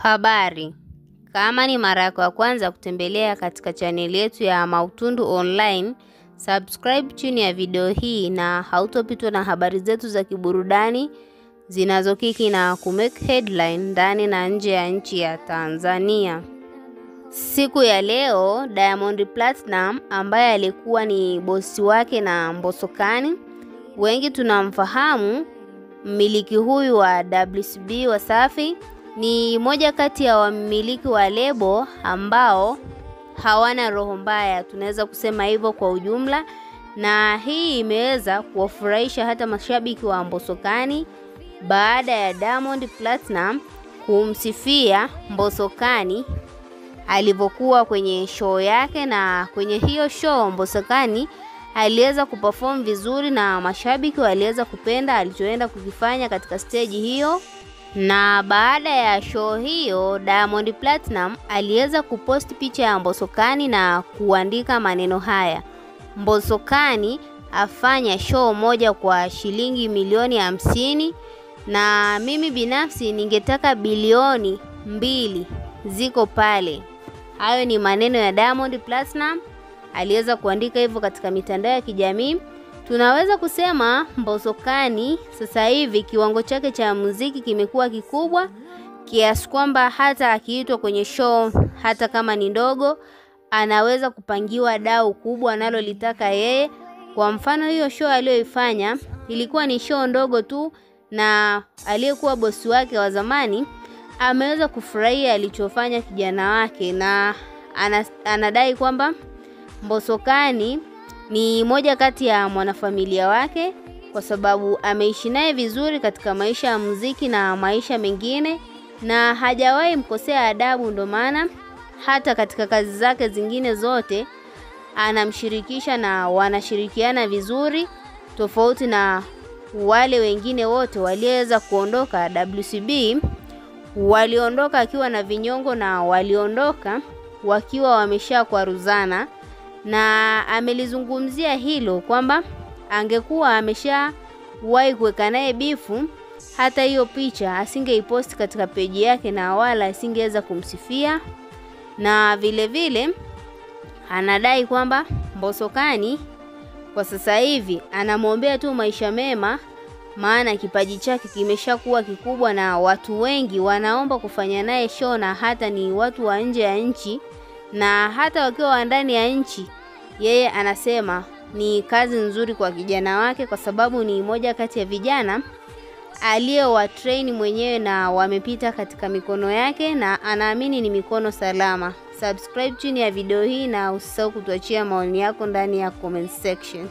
Habari. Kama ni mara yako ya kwanza kutembelea katika channel yetu ya Mautundu Online, subscribe chini ya video hii na hautopitwa na habari zetu za kiburudani zinazokiki na kumake headline ndani na nje ya nchi ya Tanzania. Siku ya leo, Diamond Platinum ambaye alikuwa ni bosi wake na Mbosokani, wengi tunamfahamu mmiliki huyu wa WCB Wasafi, ni moja kati ya wamiliki wa lebo ambao hawana roho mbaya, tunaweza kusema hivyo kwa ujumla, na hii imeweza kuwafurahisha hata mashabiki wa Mbosokani baada ya Diamond Platinum kumsifia Mbosokani alivyokuwa kwenye show yake. Na kwenye hiyo show Mbosokani aliweza kuperform vizuri na mashabiki waliweza kupenda alichoenda kukifanya katika stage hiyo. Na baada ya show hiyo, Diamond Platinum aliweza kupost picha ya Mbosokani na kuandika maneno haya: Mbosokani afanya show moja kwa shilingi milioni 50, na mimi binafsi ningetaka bilioni 2 ziko pale. Hayo ni maneno ya Diamond Platinum, aliweza kuandika hivyo katika mitandao ya kijamii. Tunaweza kusema Mbosokani sasa hivi kiwango chake cha muziki kimekuwa kikubwa kiasi kwamba hata akiitwa kwenye show, hata kama ni ndogo, anaweza kupangiwa dau kubwa analolitaka yeye. Kwa mfano, hiyo show aliyoifanya ilikuwa ni show ndogo tu, na aliyekuwa bosi wake wa zamani ameweza kufurahia alichofanya kijana wake, na anadai kwamba Mbosokani ni moja kati ya mwanafamilia wake kwa sababu ameishi naye vizuri katika maisha ya muziki na maisha mengine, na hajawahi mkosea adabu. Ndo maana hata katika kazi zake zingine zote anamshirikisha na wanashirikiana vizuri, tofauti na wale wengine wote walioweza kuondoka WCB. Waliondoka akiwa na vinyongo na waliondoka wakiwa wameshakwaruzana, na amelizungumzia hilo kwamba angekuwa ameshawahi kuweka naye bifu, hata hiyo picha asingeipost katika peji yake na wala asingeweza kumsifia. Na vile vile anadai kwamba Mbosokani kwa sasa hivi anamwombea tu maisha mema, maana kipaji chake kimeshakuwa kikubwa na watu wengi wanaomba kufanya naye show, na hata ni watu wa nje ya nchi na hata wakiwa ndani ya nchi. Yeye anasema ni kazi nzuri kwa kijana wake kwa sababu ni moja kati ya vijana aliyowatrain mwenyewe na wamepita katika mikono yake, na anaamini ni mikono salama. Subscribe chini ya video hii na usisahau kutuachia maoni yako ndani ya comment section.